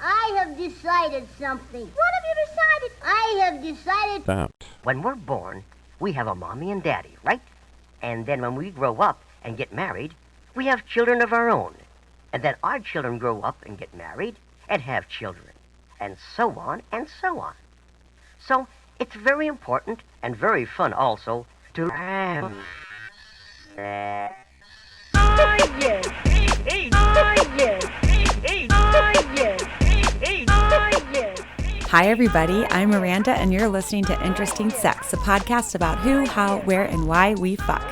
I have decided something. What have you decided? I have decided that. When we're born, we have a mommy and daddy, right? And then when we grow up and get married, we have children of our own. And then our children grow up and get married and have children. And so on and so on. So it's very important and very fun also to... Oh, yes. Oh, yes. Oh, yes. Oh, yes. Hi, everybody. I'm Miranda, and you're listening to Interesting Sex, a podcast about who, how, where, and why we fuck.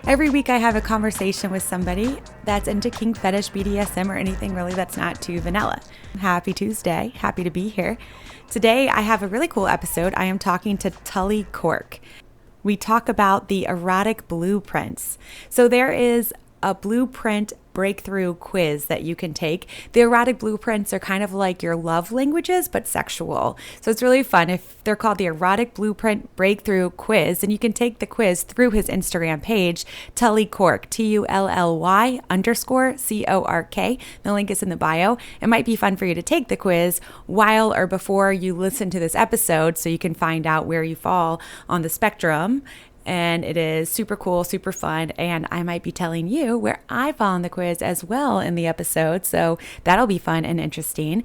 Every week, I have a conversation with somebody that's into kink, fetish, BDSM, or anything really that's not too vanilla. Happy Tuesday. Happy to be here. Today, I have a really cool episode. I am talking to Tully Cork. We talk about the erotic blueprints. So there is a blueprint breakthrough quiz that you can take. The erotic blueprints are kind of like your love languages, but sexual. So it's really fun. If they're called the Erotic Blueprint Breakthrough Quiz, and you can take the quiz through his Instagram page, Tully Cork, TULLY_CORK. The link is in the bio. It might be fun for you to take the quiz while or before you listen to this episode so you can find out where you fall on the spectrum. And it is super cool, super fun. And I might be telling you where I fall on the quiz as well in the episode. So that'll be fun and interesting.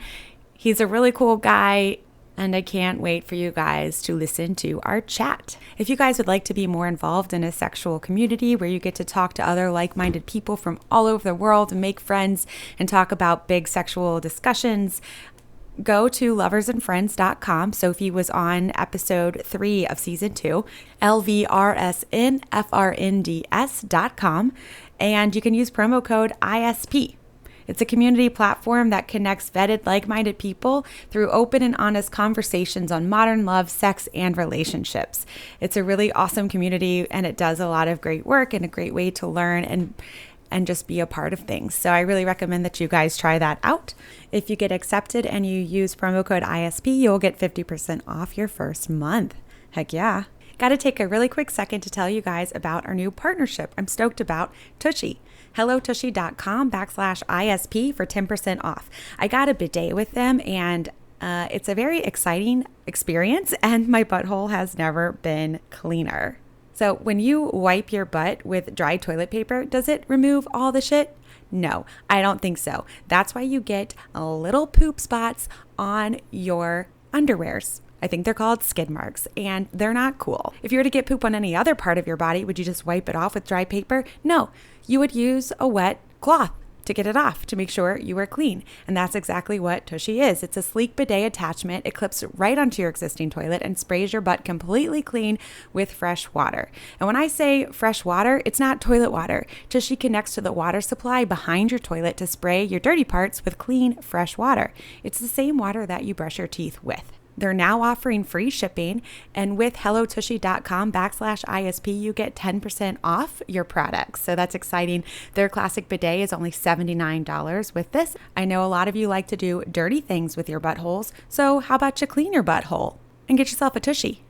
He's a really cool guy, and I can't wait for you guys to listen to our chat. If you guys would like to be more involved in a sexual community where you get to talk to other like-minded people from all over the world and make friends and talk about big sexual discussions, go to LVRSNFRNDS.com. Sophie was on episode 3 of season 2, LVRSNFRNDS.com, and you can use promo code ISP. It's a community platform that connects vetted, like-minded people through open and honest conversations on modern love, sex, and relationships. It's a really awesome community, and it does a lot of great work and a great way to learn and just be a part of things. So I really recommend that you guys try that out. If you get accepted and you use promo code ISP, you'll get 50% off your first month. Heck yeah. Got to take a really quick second to tell you guys about our new partnership I'm stoked about, Tushy. HelloTushy.com/ISP for 10% off. I got a bidet with them, and it's a very exciting experience, and my butthole has never been cleaner. So when you wipe your butt with dry toilet paper, does it remove all the shit? No, I don't think so. That's why you get little poop spots on your underwears. I think they're called skid marks, and they're not cool. If you were to get poop on any other part of your body, would you just wipe it off with dry paper? No, you would use a wet cloth to get it off, to make sure you are clean. And that's exactly what Tushy is. It's a sleek bidet attachment. It clips right onto your existing toilet and sprays your butt completely clean with fresh water. And when I say fresh water, it's not toilet water. Tushy connects to the water supply behind your toilet to spray your dirty parts with clean, fresh water. It's the same water that you brush your teeth with. They're now offering free shipping, and with HelloTushy.com/ISP, you get 10% off your products. So that's exciting. Their classic bidet is only $79 with this. I know a lot of you like to do dirty things with your buttholes, so how about you clean your butthole and get yourself a Tushy?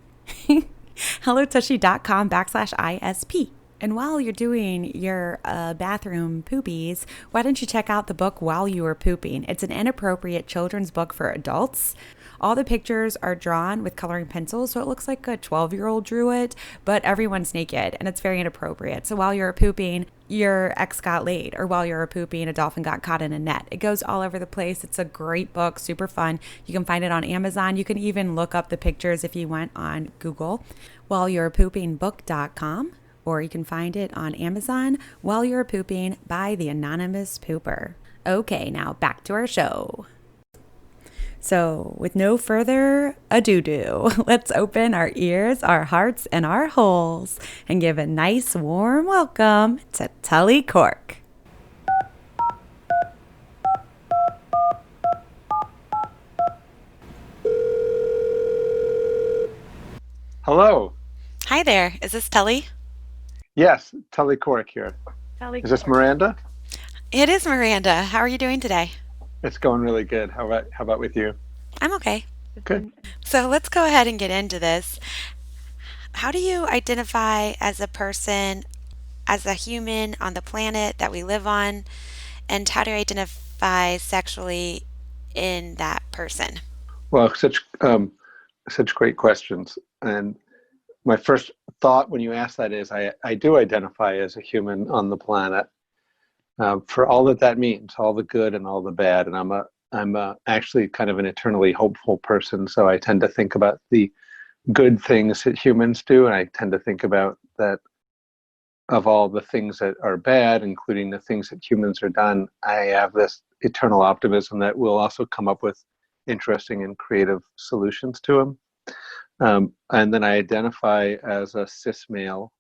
HelloTushy.com/ISP. And while you're doing your bathroom poopies, why don't you check out the book While You Were Pooping? It's an inappropriate children's book for adults. All the pictures are drawn with coloring pencils, so it looks like a 12-year-old drew it, but everyone's naked, and it's very inappropriate. So while you're pooping, your ex got laid, or while you're pooping, a dolphin got caught in a net. It goes all over the place. It's a great book, super fun. You can find it on Amazon. You can even look up the pictures if you went on Google, whileyou'repoopingbook.com. Or you can find it on Amazon, While You're Pooping by the Anonymous Pooper. Okay, now back to our show. So with no further ado, let's open our ears, our hearts, and our holes and give a nice warm welcome to Tully Cork. Hello. Hi there. Is this Tully? Yes, Tully Cork here. Is this Miranda? It is Miranda. How are you doing today? It's going really good. How about with you? I'm okay. Good. So let's go ahead and get into this. How do you identify as a person, as a human on the planet that we live on, and how do you identify sexually in that person? Well, such great questions. And my first thought when you ask that is I do identify as a human on the planet, for all that that means, all the good and all the bad. And I'm actually kind of an eternally hopeful person. So I tend to think about the good things that humans do. And I tend to think about that of all the things that are bad, including the things that humans are done, I have this eternal optimism that we'll also come up with interesting and creative solutions to them. And then I identify as a cis male,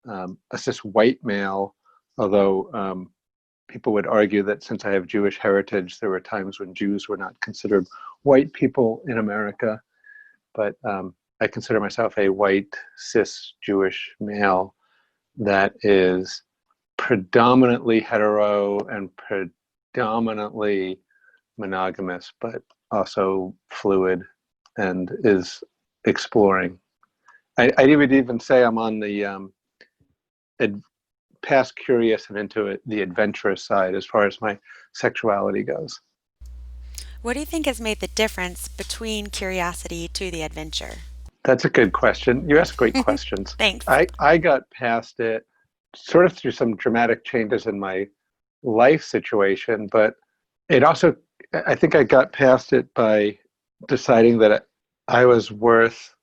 a cis white male, although people would argue that since I have Jewish heritage, there were times when Jews were not considered white people in America. But I consider myself a white, cis Jewish male that is predominantly hetero and predominantly monogamous, but also fluid and is exploring. I would even say I'm on the past curious and into it, the adventurous side as far as my sexuality goes. What do you think has made the difference between curiosity to the adventure? That's a good question. You ask great questions. Thanks. I got past it sort of through some dramatic changes in my life situation, but it also, I think I got past it by deciding that I was worth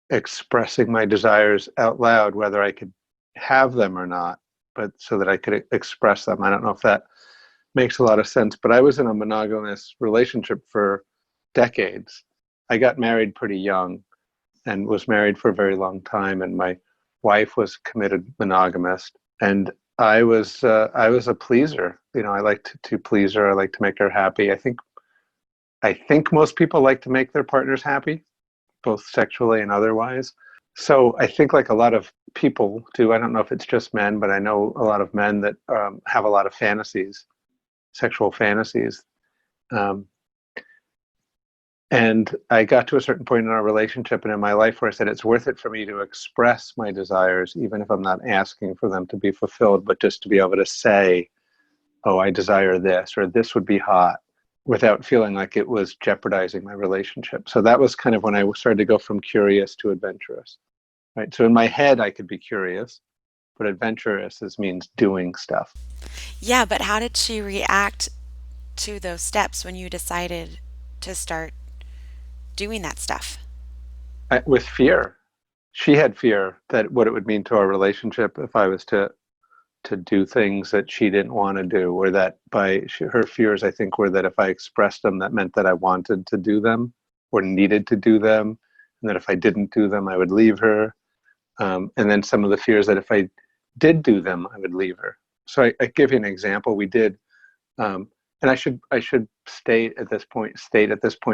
expressing my desires out loud, whether I could have them or not, but so that I could express them. I don't know if that makes a lot of sense, but I was in a monogamous relationship for decades. I got married pretty young and was married for a very long time, and my wife was committed monogamist, and I was a pleaser. You know, I liked to please her. I like to make her happy. I think most people like to make their partners happy, both sexually and otherwise. So I think like a lot of people do, I don't know if it's just men, but I know a lot of men that have a lot of fantasies, sexual fantasies. And I got to a certain point in our relationship and in my life where I said, it's worth it for me to express my desires, even if I'm not asking for them to be fulfilled, but just to be able to say, oh, I desire this, or this would be hot, without feeling like it was jeopardizing my relationship. So that was kind of when I started to go from curious to adventurous, right? So in my head, I could be curious, but adventurous means doing stuff. Yeah, but how did she react to those steps when you decided to start doing that stuff? With fear. She had fear that what it would mean to our relationship if I was to do things that she didn't want to do, or that her fears, I think, were that if I expressed them, that meant that I wanted to do them or needed to do them, and that if I didn't do them, I would leave her. And then some of the fears that if I did do them, I would leave her. So I give you an example. We did, and I should state at this point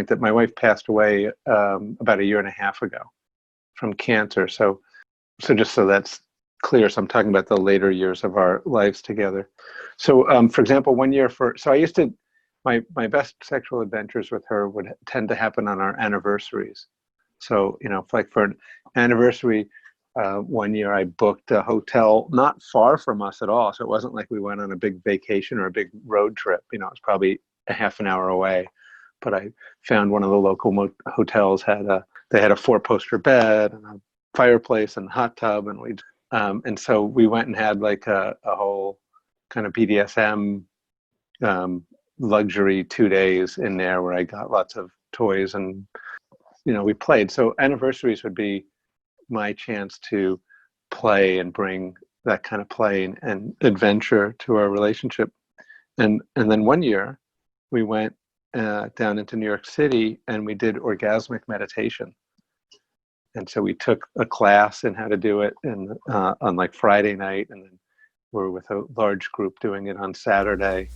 that my wife passed away about a year and a half ago from cancer. So just so that's clear. So I'm talking about the later years of our lives together. So for example, so I used to, my best sexual adventures with her would tend to happen on our anniversaries. So, you know, like for an anniversary, one year I booked a hotel not far from us at all. So it wasn't like we went on a big vacation or a big road trip. You know, it was probably a half an hour away. But I found one of the local hotels they had a 4-poster bed and a fireplace and hot tub, and so we went and had like a whole kind of BDSM luxury 2 days in there where I got lots of toys and, you know, we played. So anniversaries would be my chance to play and bring that kind of play and adventure to our relationship. And then one year we went down into New York City and we did orgasmic meditation. And so we took a class in how to do it on like Friday night, and then we're with a large group doing it on Saturday.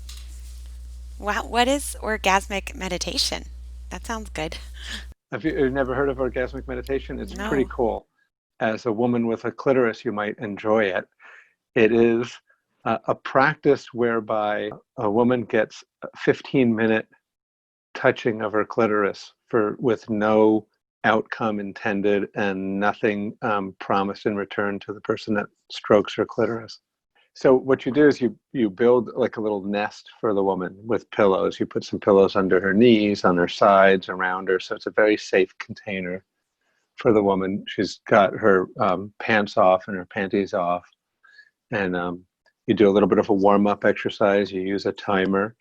Wow, what is orgasmic meditation? That sounds good. Have you never heard of orgasmic meditation? It's pretty No. cool. As a woman with a clitoris, you might enjoy it. It is a practice whereby a woman gets a 15-minute touching of her clitoris with no outcome intended and nothing promised in return to the person that strokes her clitoris. So what you do is you build like a little nest for the woman with pillows. You put some pillows under her knees, on her sides, around her. So it's a very safe container for the woman. She's got her pants off and her panties off. And you do a little bit of a warm-up exercise. You use a timer.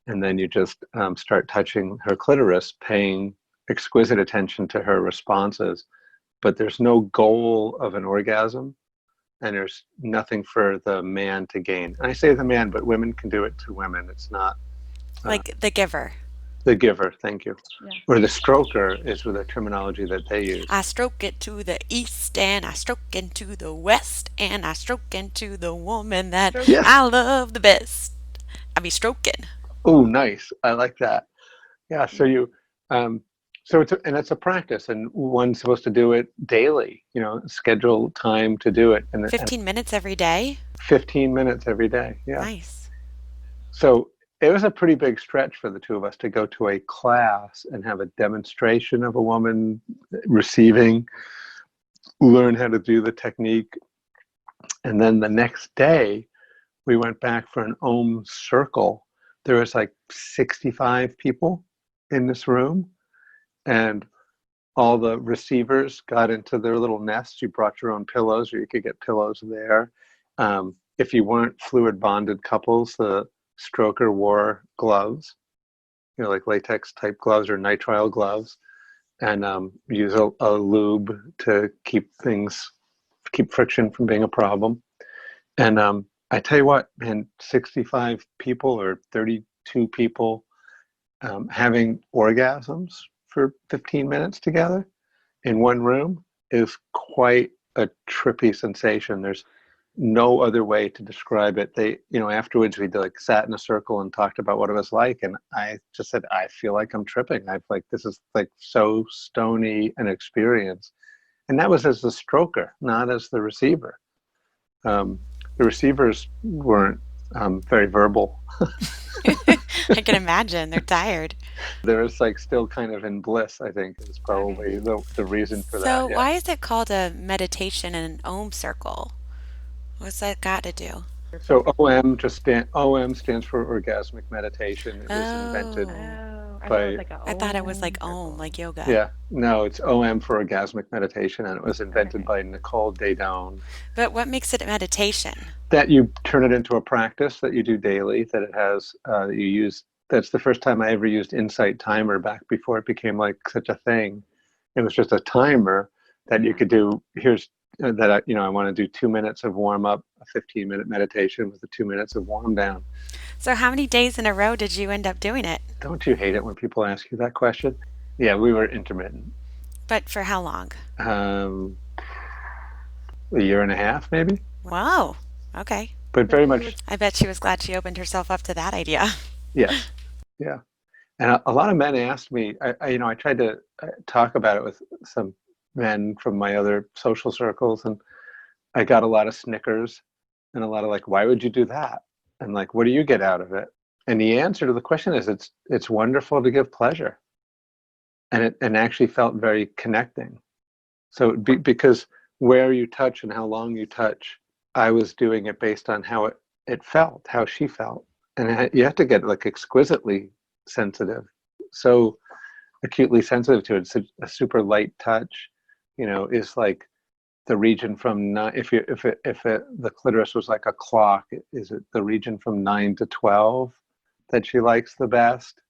And then you just start touching her clitoris, paying exquisite attention to her responses. But there's no goal of an orgasm. And there's nothing for the man to gain. And I say the man, but women can do it to women. It's not Like the giver. the giver, thank you. Yeah. Or the stroker is with the terminology that they use. I stroke it to the east and I stroke into the west and I stroke into the woman that Yes. I love the best. I be stroking. Oh, nice. I like that. Yeah. So you, so it's a practice, and one's supposed to do it daily. You know, schedule time to do it, and 15 minutes every day? 15 minutes every day. Yeah. Nice. So it was a pretty big stretch for the two of us to go to a class and have a demonstration of a woman receiving, learn how to do the technique, and then the next day we went back for an Om circle. There was like 65 people in this room, and all the receivers got into their little nests. You brought your own pillows, or you could get pillows there. If you weren't fluid bonded couples, the stroker wore gloves, you know, like latex type gloves or nitrile gloves, and use a lube to keep friction from being a problem. And I tell you what, man, 65 people or 32 people having orgasms for 15 minutes together in one room is quite a trippy sensation. There's no other way to describe it. They, you know, afterwards we like sat in a circle and talked about what it was like, and I just said, I feel like I'm tripping. I've like, this is like so stony an experience. And that was as the stroker, not as the receiver. The receivers weren't very verbal. I can imagine. They're tired. There was like still kind of in bliss, I think, is probably the reason for that. So Yeah. why is it called a meditation and an Om circle? What's that got to do? So OM stands for orgasmic meditation. It was invented. Oh, I thought it was like Om, like yoga. Yeah, no, it's OM for orgasmic meditation, and it was invented by Nicole Dadone. But what makes it meditation? That you turn it into a practice that you do daily. That it has you use. That's the first time I ever used Insight Timer back before it became like such a thing. It was just a timer that you could do. Here's that I want to do 2 minutes of warm up, a 15-minute meditation with the 2 minutes of warm down. So how many days in a row did you end up doing it? Don't you hate it when people ask you that question? Yeah, we were intermittent. But for how long? A year and a half, maybe. Whoa. Okay. But very much, I bet she was glad she opened herself up to that idea. yes, yeah. And a lot of men asked me. I tried to talk about it with some men from my other social circles, and I got a lot of snickers and a lot of like, why would you do that? And like, what do you get out of it? And the answer to the question is, it's wonderful to give pleasure, and it actually felt very connecting. So because where you touch and how long you touch, I was doing it based on how it felt, how she felt, and you have to get like exquisitely sensitive, so acutely sensitive to it. It's a super light touch, you know, is like the region from if the clitoris was like a clock, is it the region from 9 to 12 that she likes the best?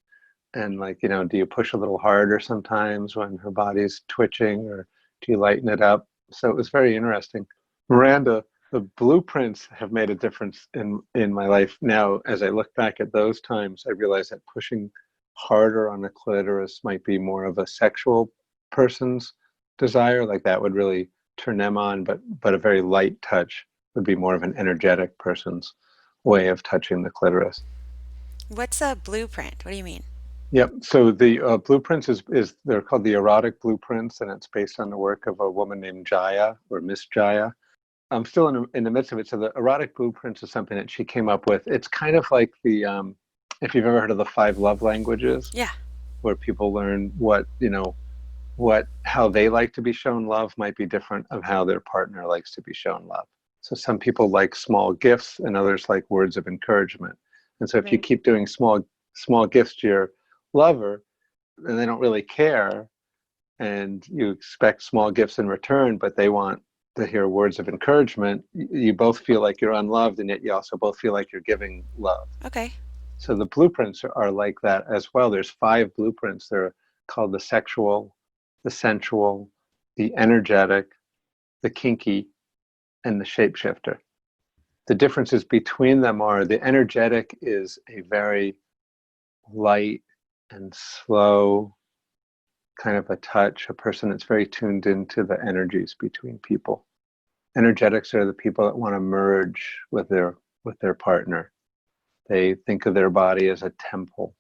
And like, you know, do you push a little harder sometimes when her body's twitching, or do you lighten it up? So it was very interesting. Miranda, the blueprints have made a difference in my life now. As I look back at those times, I realize that pushing harder on the clitoris might be more of a sexual person's desire, like that would really turn them on, but a very light touch would be more of an energetic person's way of touching the clitoris. What's a blueprint? What do you mean? Yep. So the blueprints is they're called the Erotic blueprints, and it's based on the work of a woman named Jaya, or Miss Jaya. I'm still in the midst of it. So the Erotic blueprints is something that she came up with. It's kind of like the if you've ever heard of the 5 love languages. Yeah. Where people learn how they like to be shown love might be different of how their partner likes to be shown love. So some people like small gifts and others like words of encouragement. And so if you keep doing small gifts to your lover and they don't really care, and you expect small gifts in return, but they want to hear words of encouragement, you both feel like you're unloved, and yet you also both feel like you're giving love. Okay. So the blueprints are like that as well. There's 5 blueprints. They're called the sexual, the sensual, the energetic, the kinky, and the shapeshifter. The differences between them are the energetic is a very light and slow kind of a touch, a person that's very tuned into the energies between people. Energetics are the people that want to merge with their partner. They think of their body as a temple.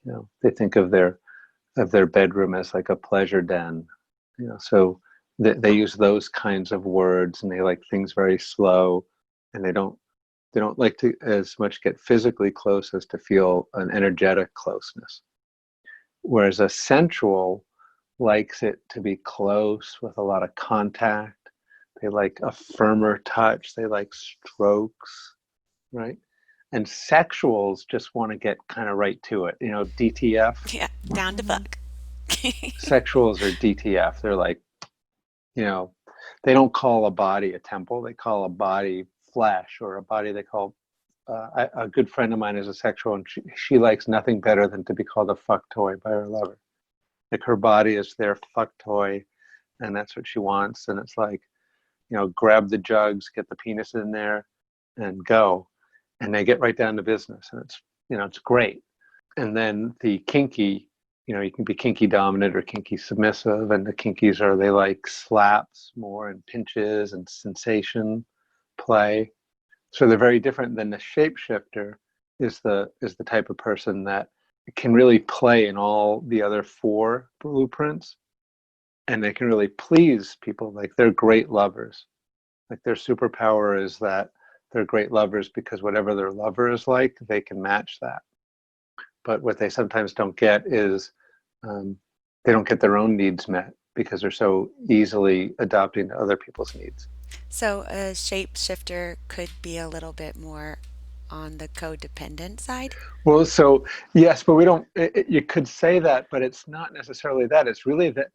You know, they think of their bedroom as like a pleasure den. You know, so they use those kinds of words, and they like things very slow, and they don't like to as much get physically close as to feel an energetic closeness. Whereas a sensual likes it to be close with a lot of contact. They like a firmer touch. They like strokes, right? And sexuals just want to get kind of right to it. You know, DTF. Yeah, down to buck. Sexuals are DTF. They're like, you know, they don't call a body a temple. They call a body flesh, or a body they call, a good friend of mine is a sexual, and she likes nothing better than to be called a fuck toy by her lover. Like her body is their fuck toy, and that's what she wants. And it's like, you know, grab the jugs, get the penis in there, and go. And they get right down to business, and it's, you know, it's great. And then the kinky, you know, you can be kinky dominant or kinky submissive, and the kinkies are, they like slaps more and pinches and sensation play. So they're very different. Than the shapeshifter is the type of person that can really play in all the other 4 blueprints, and they can really please people. Like they're great lovers. Like their superpower is that they're great lovers because whatever their lover is like, they can match that. But what they sometimes don't get is they don't get their own needs met because they're so easily adopting to other people's needs. So a shapeshifter could be a little bit more on the codependent side? Well, so yes, but we don't, you could say that, but it's not necessarily that. It's really that,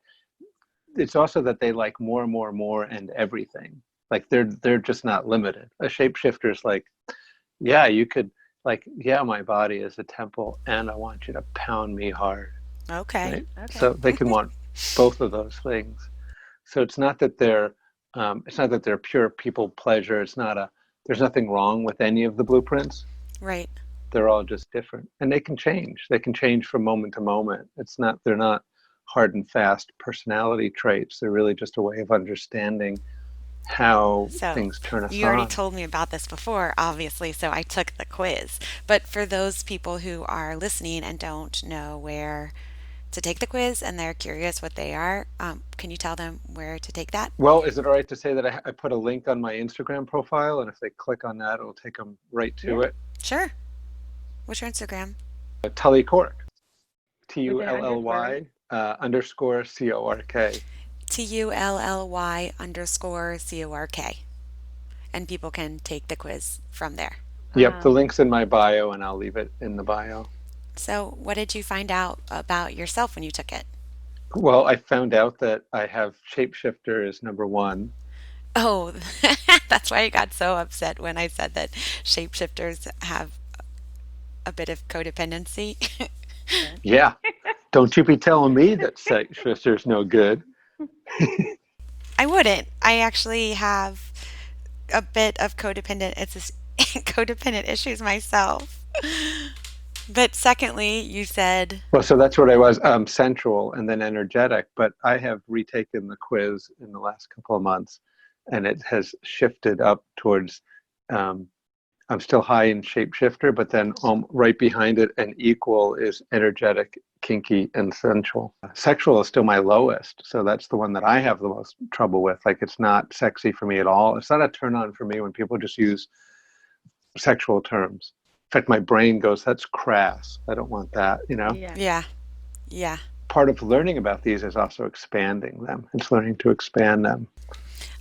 it's also that they like more and everything. Like they're just not limited. A shapeshifter is like, yeah, you could, like, yeah, my body is a temple and I want you to pound me hard. Okay. Right? Okay. So they can want both of those things. So it's not that they're pure people pleasure. There's nothing wrong with any of the blueprints. Right. They're all just different, and they can change. They can change from moment to moment. They're not hard and fast personality traits. They're really just a way of understanding how things turn us on. You already told me about this before, obviously, so I took the quiz. But for those people who are listening and don't know where to take the quiz and they're curious what they are, can you tell them where to take that? Well, is it all right to say that I put a link on my Instagram profile, and if they click on that, it'll take them right to it? Sure. What's your Instagram? Tully Cork. TULLY _CORK. TULLY_CORK. And people can take the quiz from there. Yep, the link's in my bio, and I'll leave it in the bio. So what did you find out about yourself when you took it? Well, I found out that I have shapeshifter is number 1. Oh, that's why I got so upset when I said that shapeshifters have a bit of codependency. Yeah. Don't you be telling me that shapeshifter's no good. I wouldn't. I actually have a bit of codependent issues myself. But secondly, you said... Well, so that's what I was, sensual and then energetic. But I have retaken the quiz in the last couple of months, and it has shifted up towards, I'm still high in shapeshifter, but then right behind it and equal is energetic, kinky, and sensual. Sexual is still my lowest, so that's the one that I have the most trouble with. Like, it's not sexy for me at all. It's not a turn on for me when people just use sexual terms. In fact, my brain goes, that's crass. I don't want that, you know? Yeah. Part of learning about these is also expanding them. It's learning to expand them.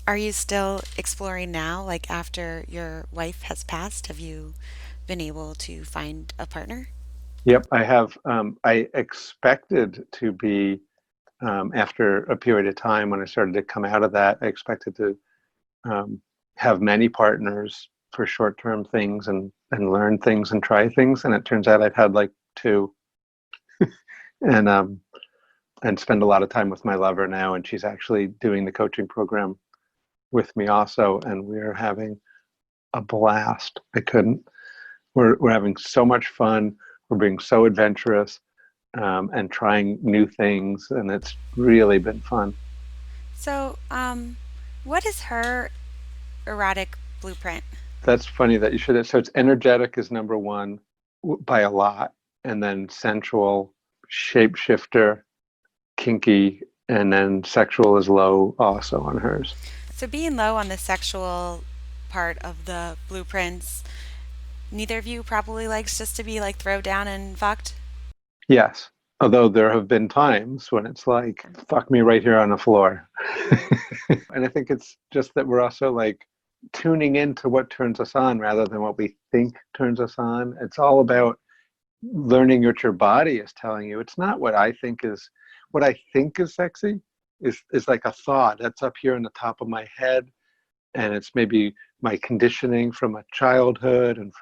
Are you still exploring now? Like after your wife has passed, have you been able to find a partner? Yep, I have. I expected to be, after a period of time when I started to come out of that, I expected to um, have many partners for short-term things and learn things and try things. And it turns out I've had like two, and spend a lot of time with my lover now, and she's actually doing the coaching program with me also, and we're having a blast. I couldn't. We're having so much fun. We're being so adventurous, and trying new things, and it's really been fun. So, what is her erotic blueprint? That's funny that you should have. So it's energetic is number one by a lot, and then sensual, shapeshifter, kinky, and then sexual is low also on hers. So, being low on the sexual part of the blueprints, neither of you probably likes just to be like thrown down and fucked. Yes. Although there have been times when it's like, fuck me right here on the floor. And I think it's just that we're also like tuning into what turns us on rather than what we think turns us on. It's all about learning what your body is telling you. It's not what I think is sexy is like a thought that's up here in the top of my head. And it's maybe my conditioning from a childhood and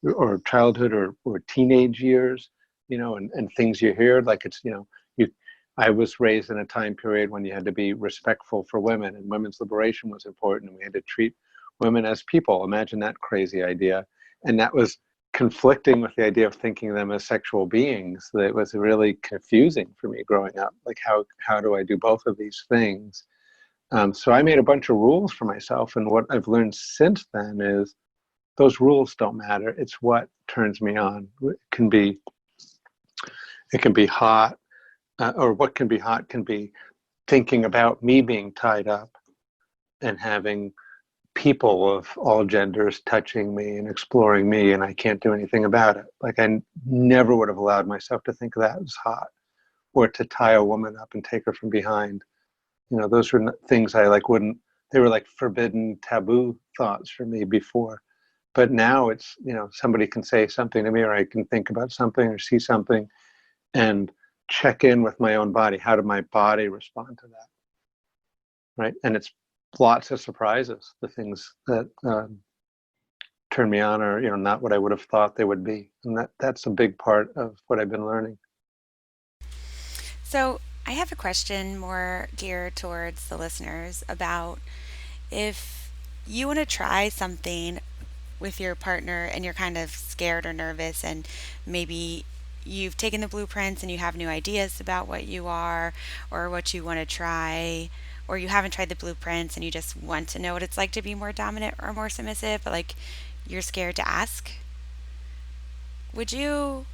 or childhood or teenage years, and things you hear, like it's, you, I was raised in a time period when you had to be respectful for women and women's liberation was important and we had to treat women as people. Imagine that crazy idea. And that was conflicting with the idea of thinking of them as sexual beings. That it was really confusing for me growing up. Like, how do I do both of these things? So I made a bunch of rules for myself. And what I've learned since then is those rules don't matter. It's what turns me on. It can be hot, or what can be hot can be thinking about me being tied up and having people of all genders touching me and exploring me, and I can't do anything about it. Like I never would have allowed myself to think that was hot, or to tie a woman up and take her from behind. Those were things I like wouldn't. They were like forbidden, taboo thoughts for me before. But now it's, somebody can say something to me, or I can think about something or see something and check in with my own body. How did my body respond to that? Right. And it's lots of surprises. The things that turn me on are, not what I would have thought they would be. And that's a big part of what I've been learning. So, I have a question more geared towards the listeners about if you want to try something with your partner and you're kind of scared or nervous, and maybe you've taken the blueprints and you have new ideas about what you are or what you want to try, or you haven't tried the blueprints and you just want to know what it's like to be more dominant or more submissive, but like you're scared to ask. Would you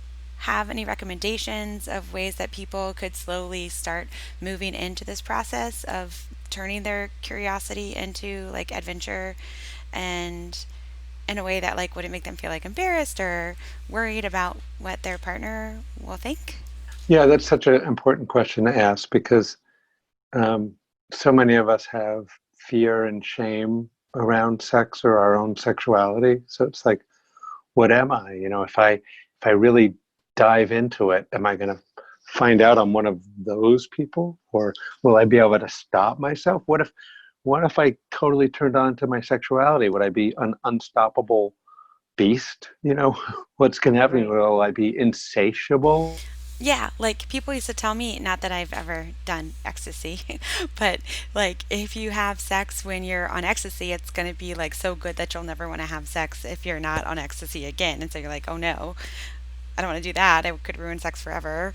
have any recommendations of ways that people could slowly start moving into this process of turning their curiosity into like adventure, and in a way that like wouldn't make them feel like embarrassed or worried about what their partner will think? Yeah, that's such an important question to ask because so many of us have fear and shame around sex or our own sexuality. So it's like, what am I? If I really dive into it, am I going to find out I'm one of those people, or will I be able to stop myself? What if I totally turned on to my sexuality? Would I be an unstoppable beast? What's going to happen? Will I be insatiable? Yeah, like people used to tell me, not that I've ever done ecstasy, but like if you have sex when you're on ecstasy, it's going to be like so good that you'll never want to have sex if you're not on ecstasy again. And so you're like, oh no, I don't want to do that. I could ruin sex forever.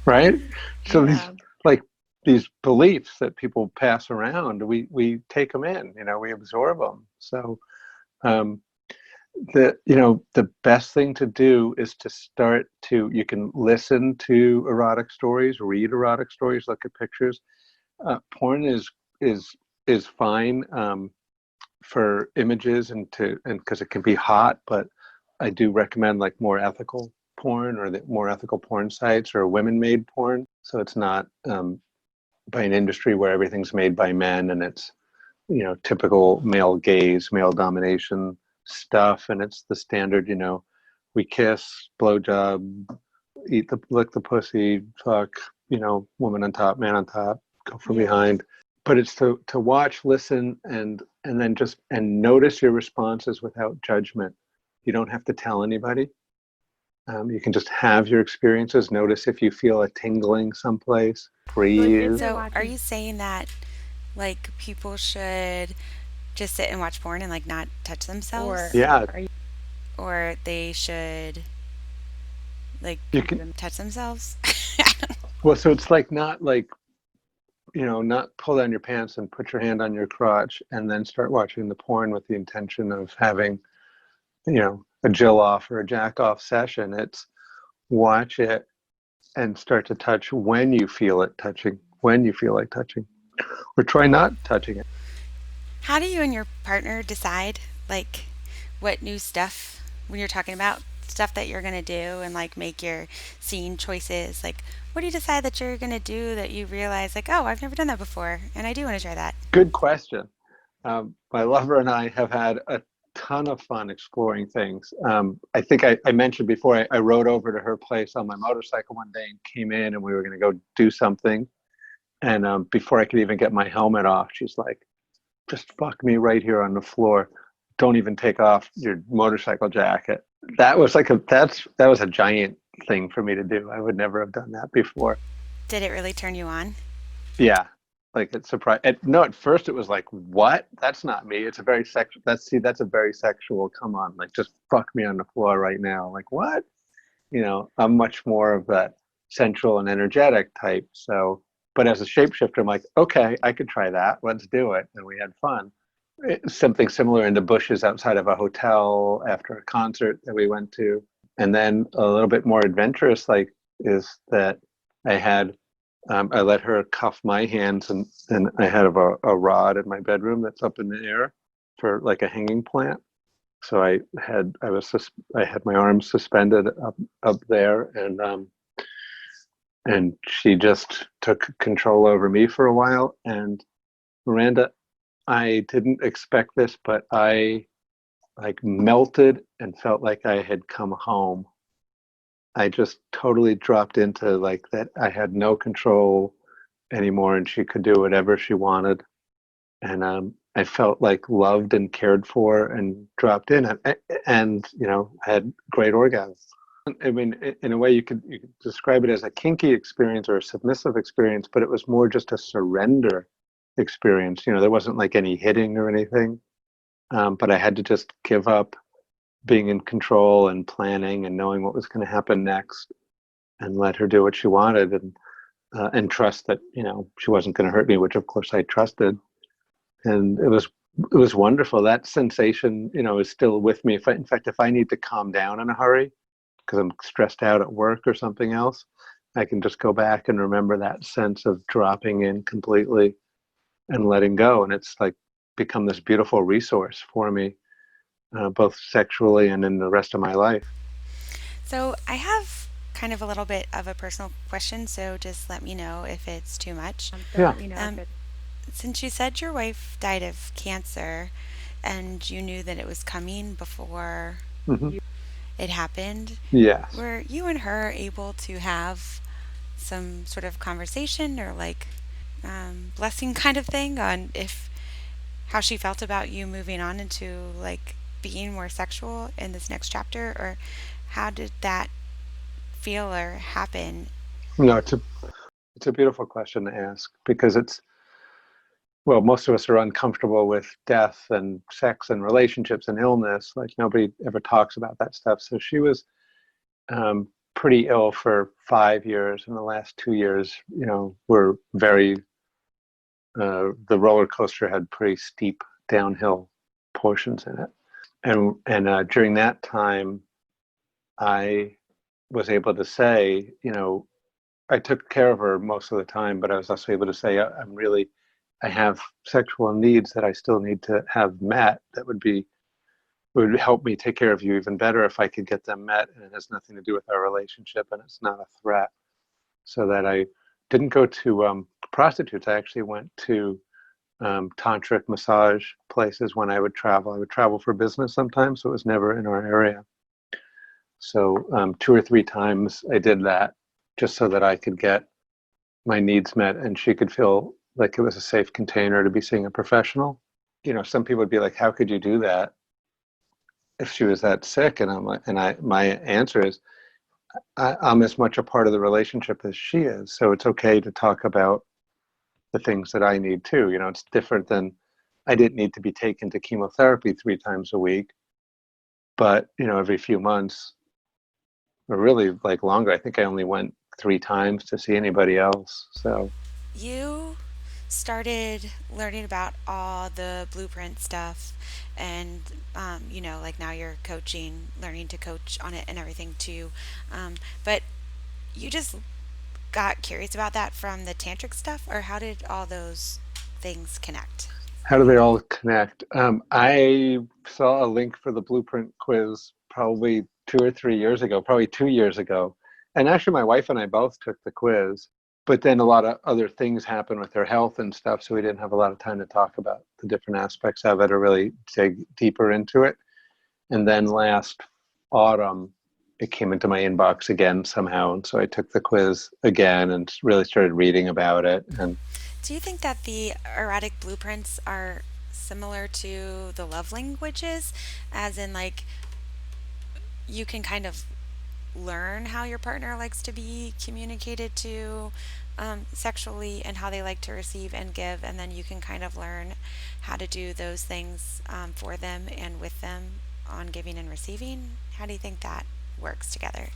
Right? So Yeah. these beliefs that people pass around, we take them in, we absorb them. So um, the best thing to do is to you can listen to erotic stories, read erotic stories, look at pictures. Porn is fine for images and because it can be hot, but I do recommend like more ethical porn, or the more ethical porn sites, or women-made porn. So it's not by an industry where everything's made by men and it's typical male gaze, male domination stuff, and it's the standard, we kiss, blowjob, lick the pussy, fuck, woman on top, man on top, go from behind. But it's to watch, listen, and then just notice your responses without judgment. You don't have to tell anybody. You can just have your experiences. Notice if you feel a tingling someplace. Breathe. So are you saying that like people should just sit and watch porn and like not touch themselves? Yeah. Or they should like You can. touch themselves? Well, so it's like not not pull down your pants and put your hand on your crotch and then start watching the porn with the intention of having, a Jill off or a jack off session. It's watch it and start to touch when you feel it touching, when you feel like touching, or try not touching it. How do you and your partner decide like what new stuff when you're talking about stuff that you're going to do and like make your scene choices? Like what do you decide that you're going to do that you realize like, oh, I've never done that before and I do want to try that? Good question. My lover and I have had a ton of fun exploring things. I think I mentioned before, I rode over to her place on my motorcycle one day and came in and we were going to go do something. And before I could even get my helmet off, she's like, just fuck me right here on the floor. Don't even take off your motorcycle jacket. That was that was a giant thing for me to do. I would never have done that before. Did it really turn you on? Yeah. Like it surprised. No, at first it was like, what? That's not me. It's a very sexual. That's a very sexual. Come on, like just fuck me on the floor right now. Like what? I'm much more of that sensual and energetic type. So, but as a shapeshifter, I'm like, okay, I could try that. Let's do it. And we had fun. Something similar in the bushes outside of a hotel after a concert that we went to. And then a little bit more adventurous, is that I let her cuff my hands and I had a rod in my bedroom that's up in the air for like a hanging plant. So I had my arms suspended up there and she just took control over me for a while. And Miranda, I didn't expect this, but I like melted and felt like I had come home. I just totally dropped into like that. I had no control anymore and she could do whatever she wanted. And I felt like loved and cared for and dropped in and had great orgasms. I mean, in a way you could describe it as a kinky experience or a submissive experience, but it was more just a surrender experience. There wasn't like any hitting or anything, but I had to just give up being in control and planning and knowing what was going to happen next and let her do what she wanted and trust that she wasn't going to hurt me, which of course I trusted. And it was wonderful. That sensation is still with me. If I need to calm down in a hurry because I'm stressed out at work or something else, I can just go back and remember that sense of dropping in completely and letting go. And it's like become this beautiful resource for me, both sexually and in the rest of my life. So I have kind of a little bit of a personal question, so just let me know if it's too much. Yeah. Since you said your wife died of cancer and you knew that it was coming before it happened, Yes. were you and her able to have some sort of conversation or like blessing kind of thing on how she felt about you moving on into like being more sexual in this next chapter, or how did that feel or happen? No, it's a beautiful question to ask because most of us are uncomfortable with death and sex and relationships and illness. Like nobody ever talks about that stuff. So she was pretty ill for 5 years, and the last 2 years, were very. The roller coaster had pretty steep downhill portions in it, and during that time, I was able to say, I took care of her most of the time, but I was also able to say, I have sexual needs that I still need to have met that would help me take care of you even better if I could get them met, and it has nothing to do with our relationship and it's not a threat. So that I didn't go to prostitutes. I actually went to tantric massage places when I would travel. I would travel for business sometimes, so it was never in our area. So 2 or 3 times I did that just so that I could get my needs met and she could feel like it was a safe container to be seeing a professional. You know, some people would be like, how could you do that if she was that sick? And I'm like, my answer is, I'm as much a part of the relationship as she is. So it's okay to talk about the things that I need too. You know, it's different than, I didn't need to be taken to chemotherapy 3 times a week, but you know, every few months, or really like longer. I think I only went 3 times to see anybody else. So You started learning about all the blueprint stuff, and like now you're coaching, learning to coach on it and everything too. But you just got curious about that from the tantric stuff, or how did all those things connect? how do they all connect? I saw a link for the blueprint quiz probably 2 or 3 years ago, probably 2 years ago. And actually, my wife and I both took the quiz, but then a lot of other things happened with her health and stuff. So we didn't have a lot of time to talk about the different aspects of it or really dig deeper into it. And then last autumn, it came into my inbox again somehow. And so I took the quiz again and really started reading about it. And Do you think that the erotic blueprints are similar to the love languages, as in, like, you can kind of learn how your partner likes to be communicated to sexually and how they like to receive and give, and then you can kind of learn how to do those things for them and with them on giving and receiving? How do you think that works together?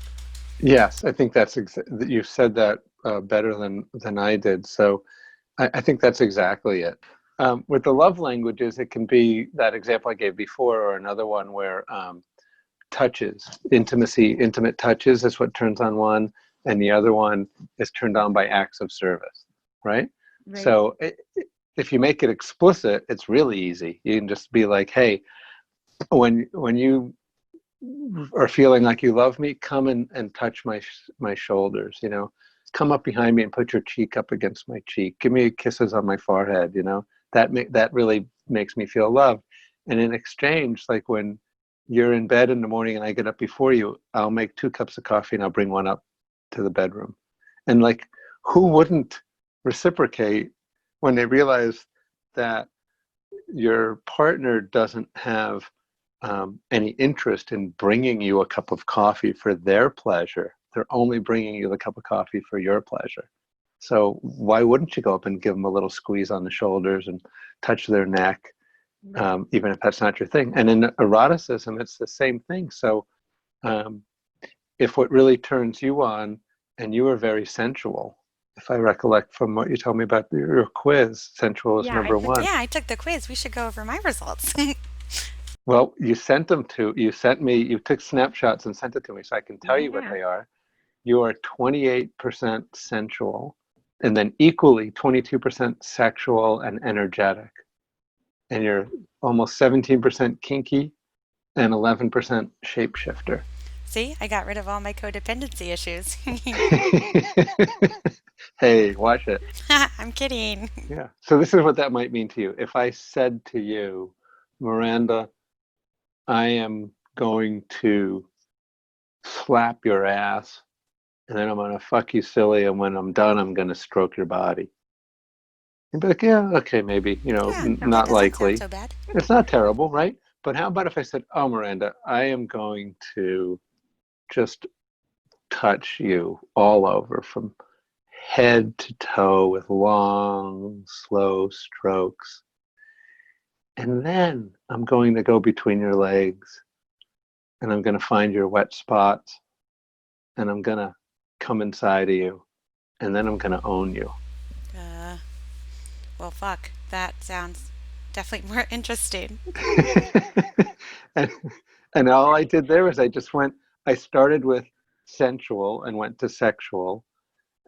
yes, I think you said that better than I did. So I think that's exactly it. With the love languages, it can be that example I gave before, or another one where touches, intimate touches is what turns on one, and the other one is turned on by acts of service, right? Right. So if you make it explicit, it's really easy. You can just be like, hey, when you are feeling like you love me, come and touch my shoulders, you know, come up behind me and put your cheek up against my cheek, give me kisses on my forehead, you know, that really makes me feel loved. And in exchange, like when you're in bed in the morning and I get up before you, I'll make 2 cups of coffee and I'll bring one up to the bedroom. And like, who wouldn't reciprocate when they realize that your partner doesn't have any interest in bringing you a cup of coffee for their pleasure? They're only bringing you the cup of coffee for your pleasure. So why wouldn't you go up and give them a little squeeze on the shoulders and touch their neck, even if that's not your thing? And in eroticism, it's the same thing. So if what really turns you on, and you are very sensual, if I recollect from what you told me about your quiz, sensual is Yeah, I number took one. Yeah, I took the quiz. We should go over my results. Well, you took snapshots and sent it to me so I can tell you what Yeah. they are. You are 28% sensual, and then equally 22% sexual and energetic. And you're almost 17% kinky and 11% shapeshifter. See, I got rid of all my codependency issues. Hey, watch it. I'm kidding. Yeah. So this is what that might mean to you. If I said to you, Miranda, I am going to slap your ass and then I'm going to fuck you silly. And when I'm done, I'm going to stroke your body. You'd be like, yeah, okay, maybe, Yeah, That sounds that not good. doesn't sound likely. so bad. It's not terrible, right? But how about if I said, oh, Miranda, I am going to just touch you all over from head to toe with long, slow strokes. And then I'm going to go between your legs and I'm going to find your wet spots and I'm going to come inside of you and then I'm going to own you. Uh, well, fuck. That sounds definitely more interesting. and, and all I did there was I started with sensual and went to sexual.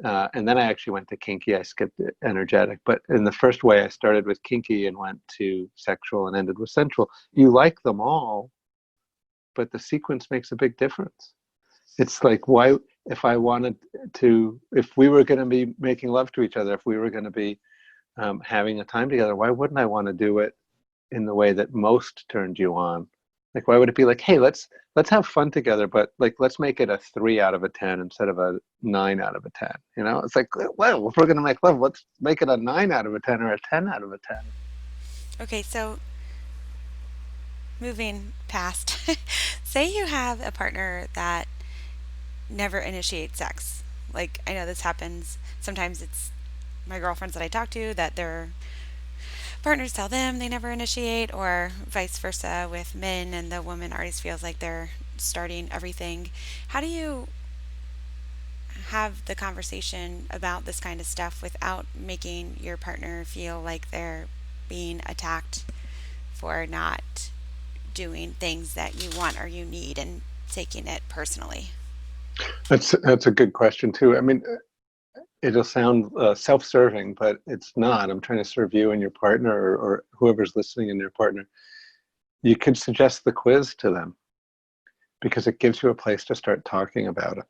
And then I actually went to kinky. I skipped energetic. But in the first way, I started with kinky and went to sexual and ended with sensual. You like them all, but the sequence makes a big difference. It's like, why, if we were going to be making love to each other, if we were going to be having a time together, why wouldn't I want to do it in the way that most turned you on? Like, why would it be like, hey, let's have fun together, but like, let's make it a 3 out of a 10 instead of a 9 out of a 10. You know, it's like, well, if we're going to make love, let's make it a 9 out of a 10 or a 10 out of a 10. Okay, so moving past, say you have a partner that never initiates sex. Like, I know this happens. Sometimes it's my girlfriends that I talk to that their partners tell them they never initiate, or vice versa with men, and the woman already feels like they're starting everything. How do you have the conversation about this kind of stuff without making your partner feel like they're being attacked for not doing things that you want or you need and taking it personally? That's a good question too. I mean, it'll sound self-serving, but it's not. I'm trying to serve you and your partner, or whoever's listening and their partner. You could suggest the quiz to them, because it gives you a place to start talking about it.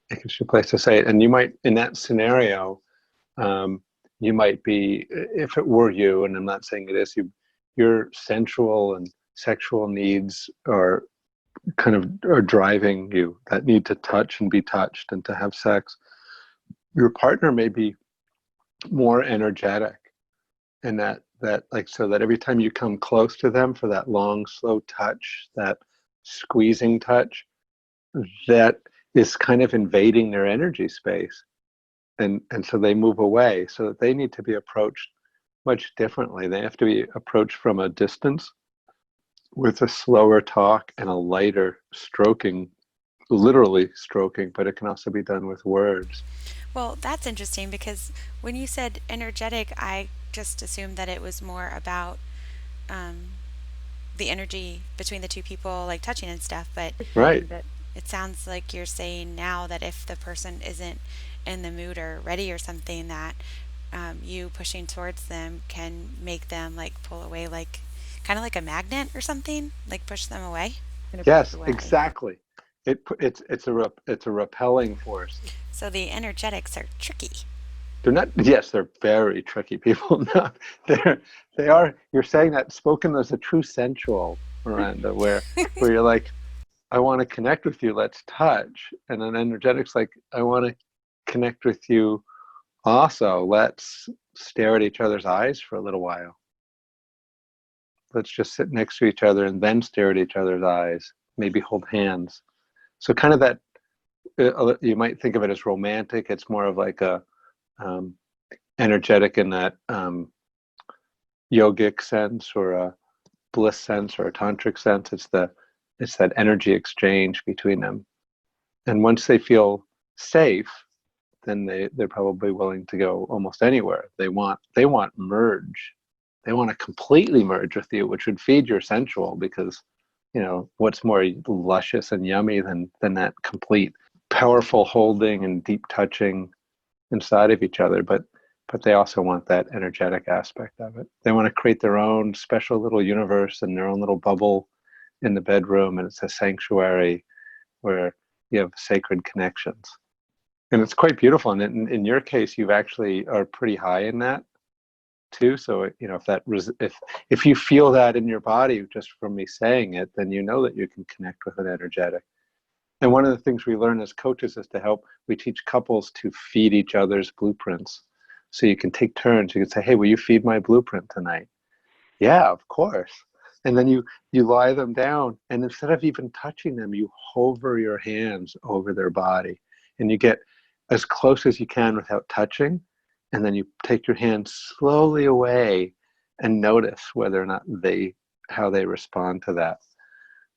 It gives you a place to say it. And you might, in that scenario, you might be, if it were you, and I'm not saying it is, your sensual and sexual needs are driving you, that need to touch and be touched and to have sex. Your partner may be more energetic, and that like, so that every time you come close to them for that long, slow touch, that squeezing touch, that is kind of invading their energy space, and so they move away. So that they need to be approached much differently. They have to be approached from a distance with a slower talk and a lighter stroking, literally stroking, but it can also be done with words. Well, that's interesting because when you said energetic, I just assumed that it was more about um, the energy between the two people, like touching and stuff. But Right. it sounds like you're saying now that if the person isn't in the mood or ready or something, that you pushing towards them can make them like pull away, like kind of like a magnet or something, like push them away. Yes, exactly. It's a repelling force. So the energetics are tricky. They're not. Yes, they're very tricky people. No, they are. You're saying that spoken as a true sensual, Miranda, where you're like, I want to connect with you. Let's touch. And then energetics like, I want to connect with you. Also, let's stare at each other's eyes for a little while. Let's just sit next to each other and then stare at each other's eyes. Maybe hold hands. So kind of that. You might think of it as romantic. It's more of like a energetic in that yogic sense, or a bliss sense, or a tantric sense. It's that energy exchange between them. And once they feel safe, then they're probably willing to go almost anywhere. They want merge. They want to completely merge with you, which would feed your sensual, because what's more luscious and yummy than that complete powerful holding and deep touching inside of each other. But they also want that energetic aspect of it. They want to create their own special little universe and their own little bubble in the bedroom, and it's a sanctuary where you have sacred connections. And it's quite beautiful. And in your case, you've actually are pretty high in that too. So if you feel that in your body just from me saying it, then you know that you can connect with an energetic. And one of the things we learn as coaches is we teach couples to feed each other's blueprints. So you can take turns. You can say, hey, will you feed my blueprint tonight? Yeah, of course. And then you lie them down, and instead of even touching them, you hover your hands over their body, and you get as close as you can without touching. And then you take your hands slowly away and notice whether or not how they respond to that.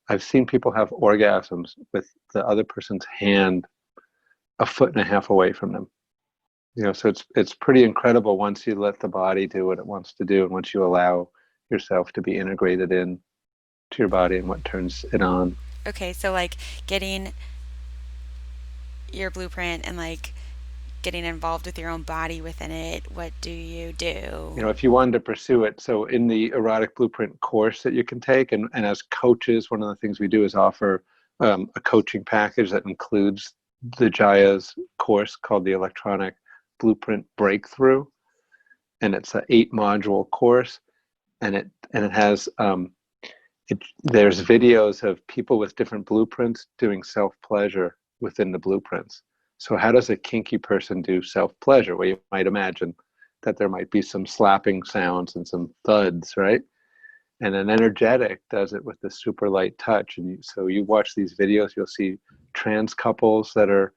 I've seen people have orgasms with the other person's hand 1.5 feet away from them. So it's pretty incredible once you let the body do what it wants to do, and once you allow yourself to be integrated in to your body and what turns it on. Okay, so like getting your blueprint and like getting involved with your own body within it, what do you do? If you wanted to pursue it, so in the Erotic Blueprint course that you can take, and as coaches, one of the things we do is offer a coaching package that includes the Jaya's course called the Electronic Blueprint Breakthrough. and it's an 8-module course, and it has there's videos of people with different blueprints doing self-pleasure within the blueprints. So how does a kinky person do self-pleasure? Well, you might imagine that there might be some slapping sounds and some thuds, right? And an energetic does it with the super light touch. And so you watch these videos, you'll see trans couples that are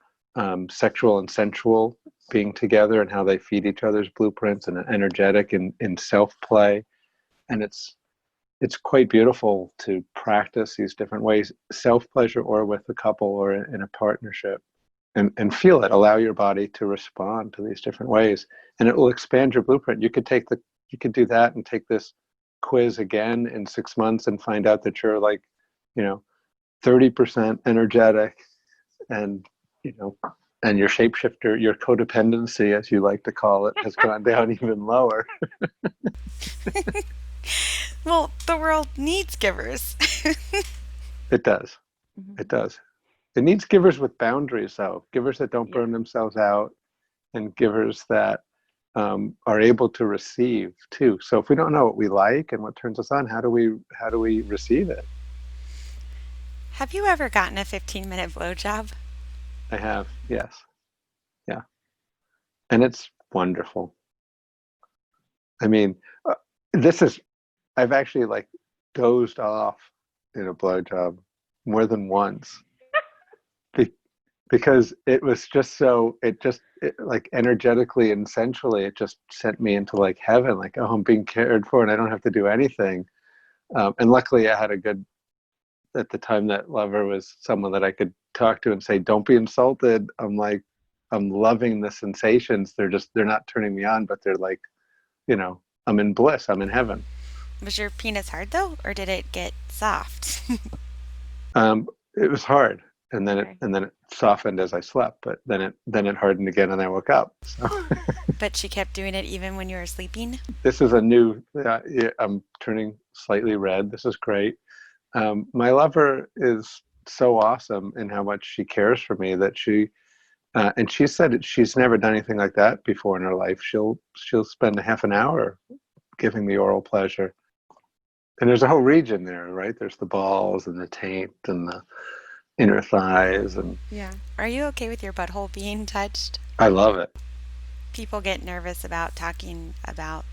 sexual and sensual being together and how they feed each other's blueprints, and an energetic in self-play. And it's quite beautiful to practice these different ways, self-pleasure or with a couple or in a partnership, and feel it, allow your body to respond to these different ways, and it will expand your blueprint. You could do that and take this quiz again in 6 months and find out that you're like, 30% energetic, and and your shapeshifter, your codependency, as you like to call it, has gone down even lower. Well, the world needs givers. It does. Mm-hmm. It does. It needs givers with boundaries, though. Givers that don't burn themselves out, and givers that are able to receive too. So if we don't know what we like and what turns us on, how do we receive it? Have you ever gotten a 15-minute blowjob? I have, yes. Yeah. And it's wonderful. I mean, I've actually like dozed off in a blowjob more than once because it was just like energetically and sensually, it just sent me into like heaven, like, oh, I'm being cared for and I don't have to do anything. And luckily I had at the time, that lover was someone that I could talk to and say, don't be insulted. I'm loving the sensations. They're not turning me on, but they're like, I'm in bliss. I'm in heaven. Was your penis hard though, or did it get soft? It was hard, and then it softened as I slept, but then it hardened again, and I woke up. So. But she kept doing it even when you were sleeping? This is a new. I'm turning slightly red. This is great. My lover is so awesome in how much she cares for me that and she said she's never done anything like that before in her life. She'll spend a half an hour giving me oral pleasure. And there's a whole region there, right? There's the balls and the taint and the inner thighs. And yeah. Are you okay with your butthole being touched? I love it. People get nervous about talking about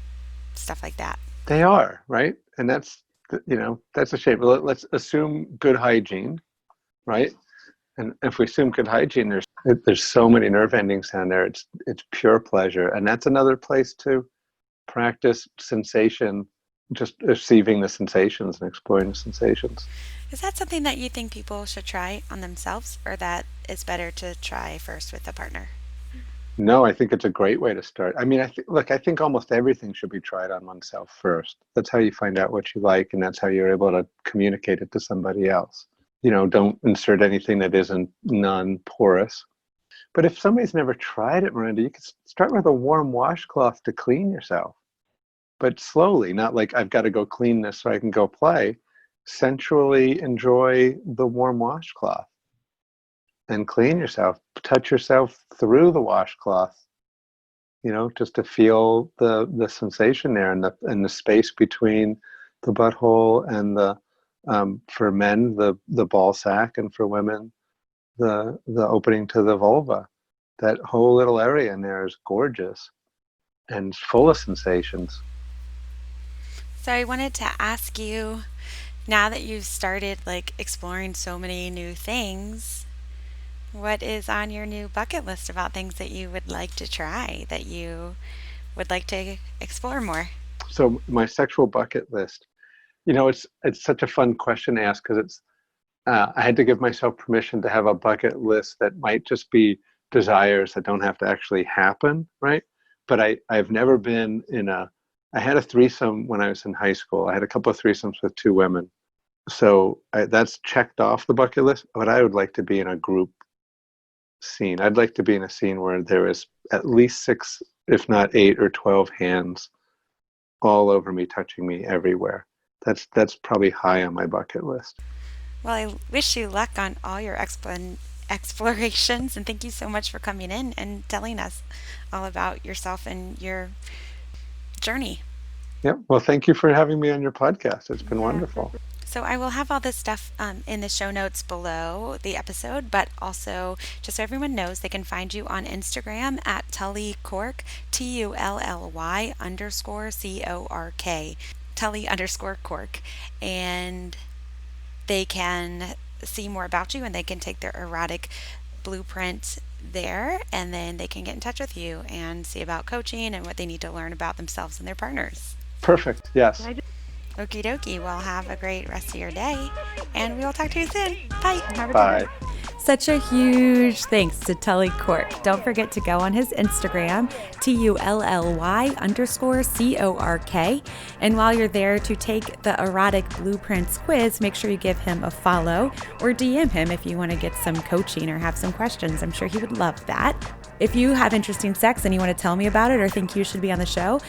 stuff like that. They are, right? And that's a shame. Let's assume good hygiene, right? And if we assume good hygiene, there's so many nerve endings down there. It's pure pleasure. And that's another place to practice sensation, just receiving the sensations and exploring the sensations. Is that something that you think people should try on themselves, or that it's better to try first with a partner? No, I think it's a great way to start. I mean, I think almost everything should be tried on oneself first. That's how you find out what you like, and that's how you're able to communicate it to somebody else. Don't insert anything that isn't non-porous. But if somebody's never tried it, Miranda, you could start with a warm washcloth to clean yourself. But slowly, not like I've got to go clean this so I can go play. Sensually enjoy the warm washcloth and clean yourself. Touch yourself through the washcloth, just to feel the sensation there, and the space between the butthole and the for men the ball sack, and for women the opening to the vulva. That whole little area in there is gorgeous and full of sensations. So I wanted to ask you, now that you've started exploring so many new things, what is on your new bucket list about things that you would like to try, that you would like to explore more? So my sexual bucket list, it's such a fun question to ask, because it's I had to give myself permission to have a bucket list that might just be desires that don't have to actually happen, right? But I've never been I had a threesome when I was in high school. I had a couple of threesomes with 2 women. So that's checked off the bucket list, but I would like to be in a group scene. I'd like to be in a scene where there is at least 6, if not 8 or 12 hands all over me, touching me everywhere. That's probably high on my bucket list. Well, I wish you luck on all your explorations, and thank you so much for coming in and telling us all about yourself and your journey. Yep. Well, thank you for having me on your podcast. It's been wonderful. So I will have all this stuff in the show notes below the episode, but also just so everyone knows, they can find you on Instagram at Tully Cork, TULLY_CORK, Tully_Cork, and they can see more about you and they can take their erotic blueprint there, and then they can get in touch with you and see about coaching and what they need to learn about themselves and their partners. Perfect. Yes. Okie dokie. Well, have a great rest of your day, and we will talk to you soon. Bye. Bye. Such a huge thanks to Tully Cork. Don't forget to go on his Instagram, TULLY_CORK. And while you're there, to take the Erotic Blueprints quiz, make sure you give him a follow or DM him if you want to get some coaching or have some questions. I'm sure he would love that. If you have interesting sex and you want to tell me about it or think you should be on the show,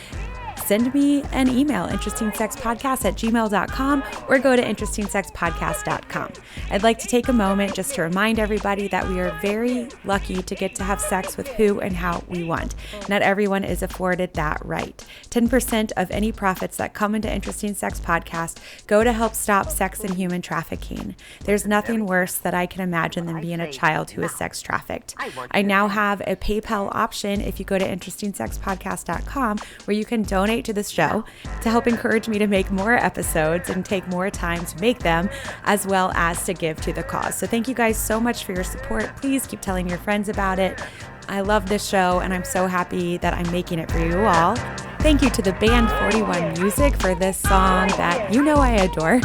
send me an email, interestingsexpodcast@gmail.com, or go to interestingsexpodcast.com. I'd like to take a moment just to remind everybody that we are very lucky to get to have sex with who and how we want. Not everyone is afforded that right. 10% of any profits that come into Interesting Sex Podcast go to help stop sex and human trafficking. There's nothing worse that I can imagine than being a child who is sex trafficked. I now have a PayPal option if you go to interestingsexpodcast.com, where you can donate to this show to help encourage me to make more episodes and take more time to make them, as well as to give to the cause. So thank you guys so much for your support. Please keep telling your friends about it. I love this show, and I'm so happy that I'm making it for you all. Thank you to the band 41 Music for this song that you know I adore,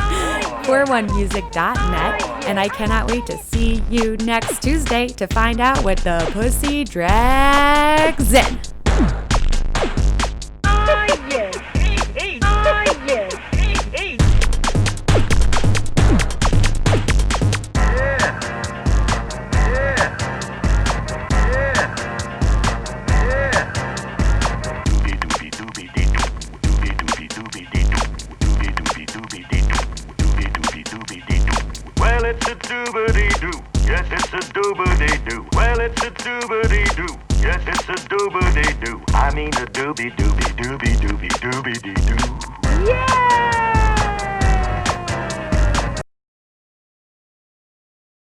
41music.net, and I cannot wait to see you next Tuesday to find out what the pussy drags in. Well, it's a doobity-doo. Yes, it's a doobity-doo. Well, it's a doobity-doo. Yes, it's a doobity-doo. I mean a doobie-doobie-doobie-doobie-doobie-doo. Yeah!